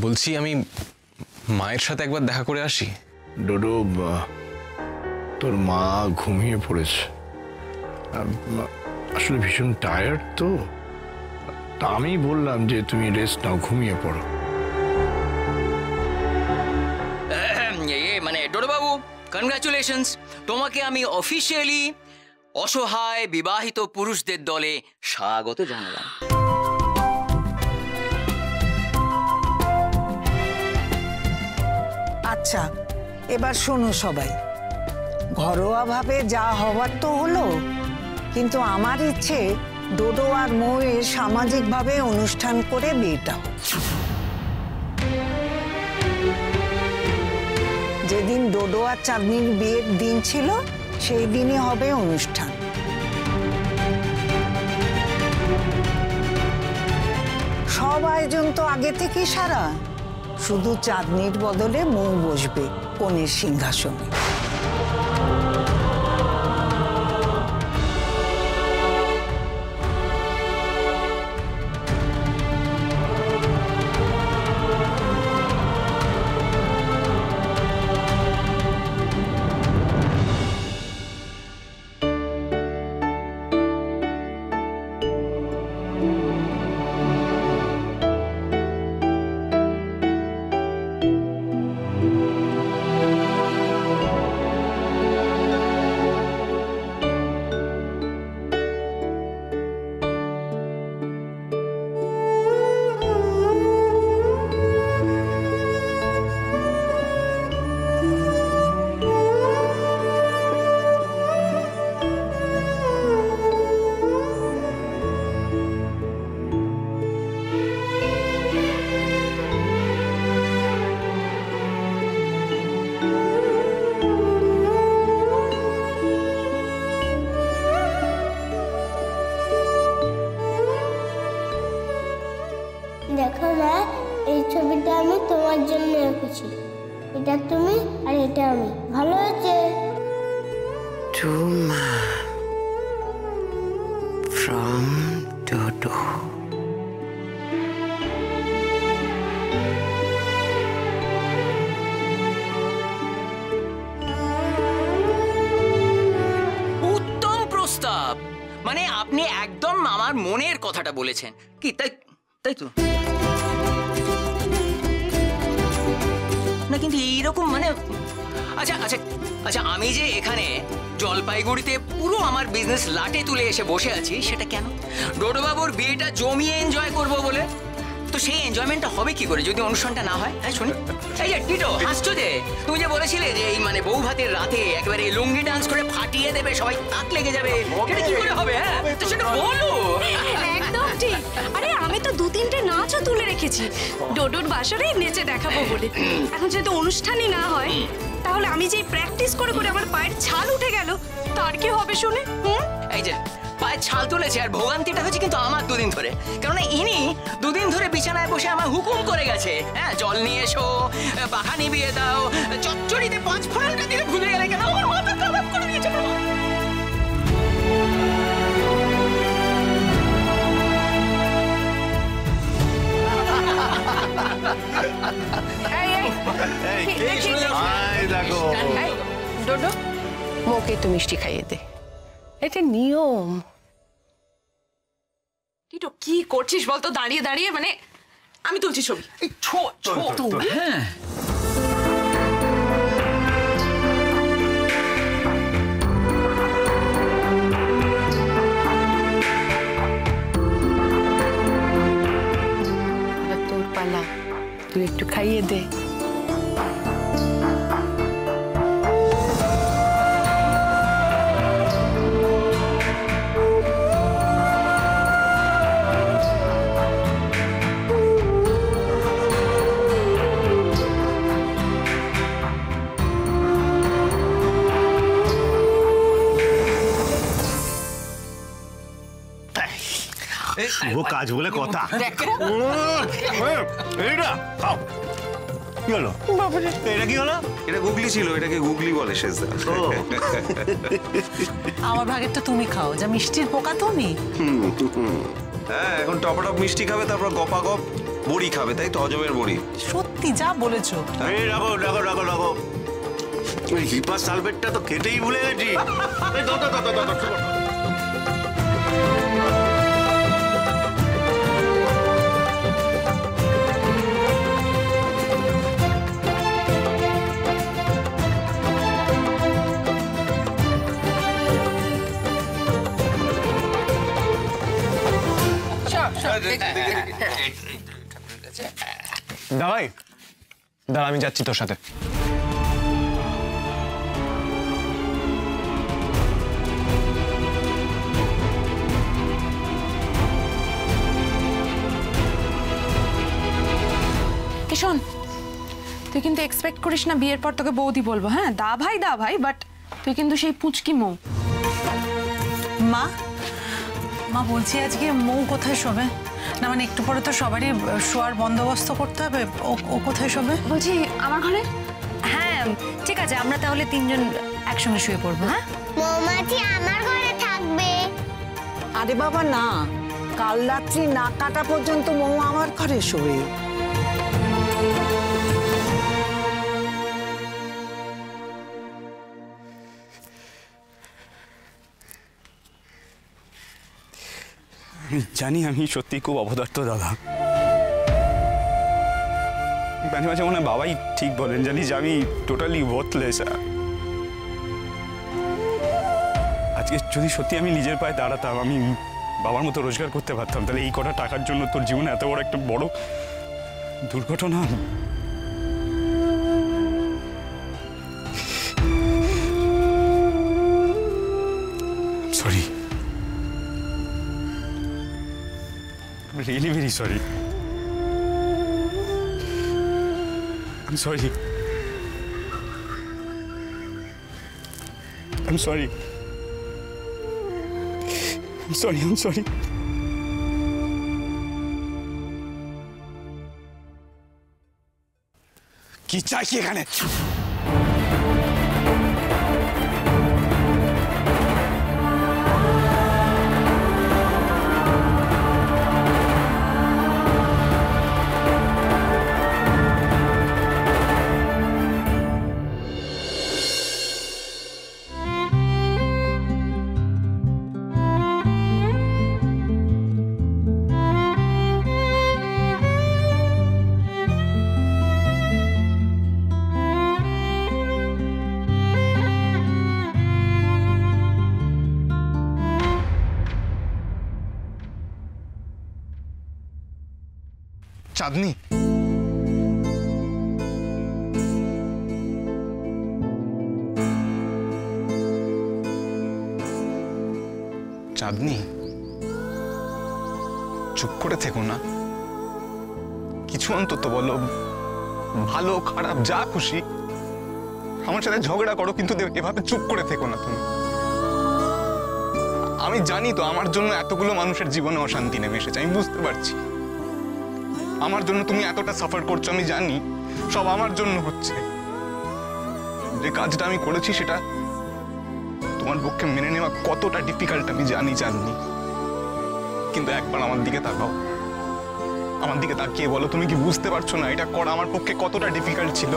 বলছি আমি মায়ের সাথে একবার দেখা করে আসি। ডোডো, তোর মা ঘুমিয়ে পড়েছে, আসলে ভীষণ টায়ার্ড তো, তা আমি বললাম যে তুমি রেস্ট নাও, ঘুমিয়ে পড়ো। মানে ডোডো বাবু, কনগ্রাচুলেশনস, তোমাকে আমি অফিসিয়ালি অসহায় বিবাহিত পুরুষদের দলে স্বাগত জানালাম। আচ্ছা, এবার শোনো সবাই, ঘরোয়াভাবে যা হওয়ার তো হলো, কিন্তু আমার ইচ্ছে ডোডো আর মৌয়ের সামাজিকভাবে অনুষ্ঠান করে বিয়েটা হোক। যেদিন ডোডো আর চাঁদনির বিয়ের দিন ছিল সেই দিনই হবে অনুষ্ঠান। সব আয়োজন তো আগে থেকেই সারা, শুধু চাঁদনির বদলে মৌ বসবে কনের সিংহাসনে। দেখো মা, এই ছবিটা আমি তোমার জন্য এঁকেছি। এটা তুমি আর এটা আমি। ভালো হয়েছে? Tuma from Dodo. উত্তম প্রস্তাব, মানে আপনি একদম আমার মনের কথাটা বলেছেন। কি তাই? তাই তো না, কিন্তু এইরকম মানে আচ্ছা আচ্ছা আচ্ছা, আমি যে এখানে জলপাইগুড়িতে পুরো আমার বিজনেস লাটে তুলে এসে বসে আছি, সেটা কেন? ডোডোবাবুর বিয়েটা জমিয়ে এনজয় করবো বলে। তো সেই এনজয়মেন্টটা হবে কি করে যদি অনুষ্ঠানটা না হয়? হ্যাঁ শুনি। এই যে টিটো, হাসছো যে, তুমি যে বলেছিলে যে এই মানে বউ ভাতের রাতে একেবারে লুঙ্গি ডান্স করে ফাটিয়ে দেবে, সবাই তাক লেগে যাবে, এটা কি করে হবে? হ্যাঁ তো সেটা বলো। একদম ঠিক। আরে আমি তো 2-3টে নাচও তুলে রেখেছি ডোডোর বাসরে নেচে দেখাবো বলে। এখন যেহেতু অনুষ্ঠানই না হয়, তাহলে আমি যে প্র্যাকটিস করে করে আমার পায়ের ছাল উঠে গেল, তার কি হবে শুনে? এই যে পায়ের ছাল তুলেছে, আর ভোগান্তিটা হচ্ছে কিন্তু আমার 2 দিন ধরে, কারণ ইনি 2 দিন ধরে বিছানায় বসে আমার হুকুম করে গেছে, হ্যাঁ জল নিয়ে এসো, পাখা নিভিয়ে দাও, চচ্চড়িতে 5 ফোড়নটা দিলে ভুলে গেলে কেন? আমার মাথা খারাপ করে দিয়েছে। ডোডো, মোকে একটু মিষ্টি খাইয়ে দে, এটা নিয়ম। টিটো কি করছিস বলতো দাঁড়িয়ে দাঁড়িয়ে? মানে আমি তুলছি ছবি। হ্যাঁ তোর পালা, তুই একটু খাইয়ে দে। শুভ কাজ বলে কথা। কি হলো? এটা কি হলো? এটা গুগলি ছিল, এটাকে গুগলি বলে শেষদা। আমার ভাগেরটা তুমি খাও, যা মিষ্টির পোকা তুমি। হ্যাঁ, এখন টপাটপ মিষ্টি খাবে, তারপর গপা গপ বড়ি খাবে, তাই তো? হজমের বড়ি। সত্যি যা বলেছো। এই রাখো রাখো রাখো রাখো, ওই লিপার সালফেটটা তো খেতেই ভুলে গেছি। এই দাও, দাও, দাও, দাও, দাও, দাও। দাঁড়াই, দাঁড়া, আমি যাচ্ছি তোর সাথে। শোন, তুই কিন্তু এক্সপেক্ট করিস না বিয়ের পর তোকে বৌদি বলবো। হ্যাঁ, দা ভাই, বাট তুই কিন্তু সেই পুচকি মৌ। মা মা বলছি আজকে মৌ কোথায় শোবে? না মানে একটু পরে তো সবারই শোয়ার বন্দোবস্ত করতে হবে, ও কোথায় শোবে? বলছি আমার ঘরে। হ্যাঁ ঠিক আছে, আমরা তাহলে তিনজন একসঙ্গে শুয়ে পড়বো। হ্যাঁ, মৌমাছি আমার ঘরে থাকবে। আরে বাবা না, কাল রাত্রি না কাটা পর্যন্ত মৌ আমার ঘরে শোবে। জানি আমি সত্যি খুব অপদার্থ দাদা। মাঝে মাঝে মনে হয় বাবাই ঠিক বলেন, জানিস আমি টোটালি ওয়ার্থলেস। আজকে যদি সত্যি আমি নিজের পায়ে দাঁড়াতাম, আমি বাবার মতো রোজগার করতে পারতাম, তাহলে এই কটা টাকার জন্য তোর জীবনে এত বড় একটা বড় দুর্ঘটনা। Sorry, really very sorry. I'm sorry. I'm sorry. I'm sorry. I'm sorry. কি চাই কি এখানে? চাঁদনি, চাঁদনি, চুপ করে থেকো না, কিছু অন্তত বলো। ভালো খারাপ যা খুশি আমার সাথে ঝগড়া করো, কিন্তু এভাবে চুপ করে থেকো না তুমি। আমি জানি তো আমার জন্য এতগুলো মানুষের জীবনে অশান্তি নেমে এসেছে, আমি বুঝতে পারছি। আমার জন্য তুমি এতটা সাফার করছো, আমি জানি সব আমার জন্য হচ্ছে। যে কাজটা আমি করেছি সেটা তোমার পক্ষে মেনে নেওয়া কতটা ডিফিকাল্ট আমি জানি, জানি। কিন্তু একবার আমার দিকে তাকাও, আমার দিকে তাকিয়ে বলো তুমি কি বুঝতে পারছো না এটা করা আমার পক্ষে কতটা ডিফিকাল্ট ছিল?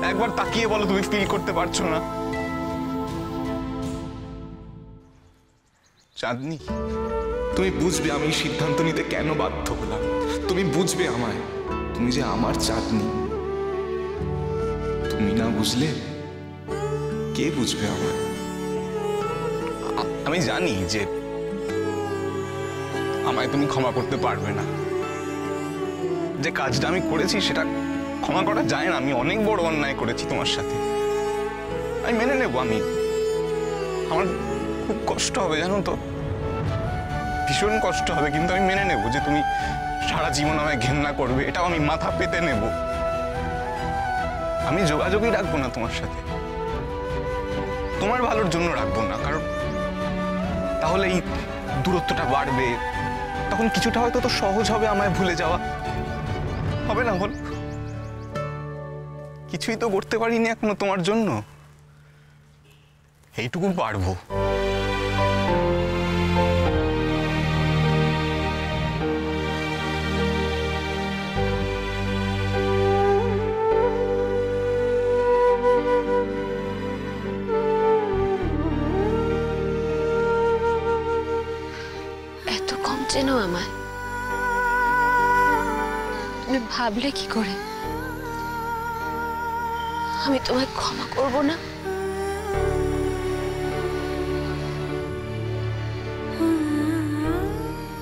একবার তাকিয়ে বলো তুমি ফিল করতে পারছো না? চাঁদনি, তুমি বুঝবে আমি সিদ্ধান্ত নিতে কেন বাধ্য হলাম। তুমি বুঝবে আমায়, তুমি যে আমার চাঁদনি। তুমি না বুঝলে কে বুঝবে আমায়? আমি জানি যে আমায় তুমি ক্ষমা করতে পারবে না। যে কাজটা আমি করেছি সেটা ক্ষমা করা যায় না। আমি অনেক বড় অন্যায় করেছি তোমার সাথে, আমি মেনে নেব। আমার খুব কষ্ট হবে জানো তো, ভীষণ কষ্ট হবে, কিন্তু আমি মেনে নেব যে তুমি সারা জীবন আমায় ঘেন্না করবে, এটাও আমি মাথা পেতে নেব। আমি যোগাযোগই রাখবো না তোমার সাথে, তোমার ভালোর জন্য রাখবো না, কারণ তাহলে এই দূরত্বটা বাড়বে, তখন কিছুটা হয়তো তো সহজ হবে আমায় ভুলে যাওয়া। হবে না বল? কিছুই তো করতে পারিনি এখনো তোমার জন্য, এইটুকু পারবো। চেনো আমায়, তুমি ভাবলে কি করে আমি তোমায় ক্ষমা করব না?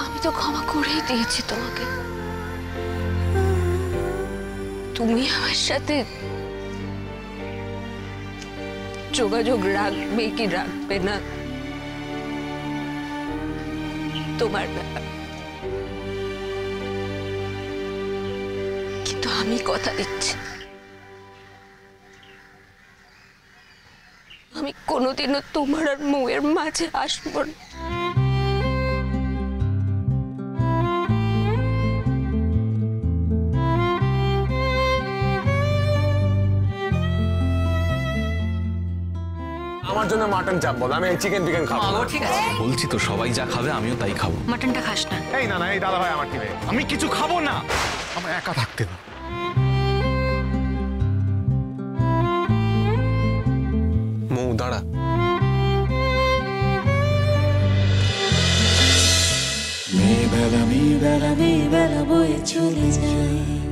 আমি তো ক্ষমা করেই দিয়েছি তোমাকে। তুমি আমার সাথে যোগাযোগ রাখবে কি রাখবে না তোমার ব্যাপার, কিন্তু আমি কথা দিচ্ছি আমি কোনোদিনও তোমার আর মৌয়ের মাঝে আসবো না। আমার জন্য মাটন চাপ বল, আমি চিকেন টিকেন খাবো। ঠিক আছে, বলছি তো সবাই যা খাবে আমিও তাই খাবো। মাটনটা খাস না। এই না না, এই দাদা ভাই আমার টিমে। আমি কিছু খাবো না, আমার একা থাকতে দাও। মৌ দাঁড়া। মেয়ে বেলা বয়ে চলে যায়।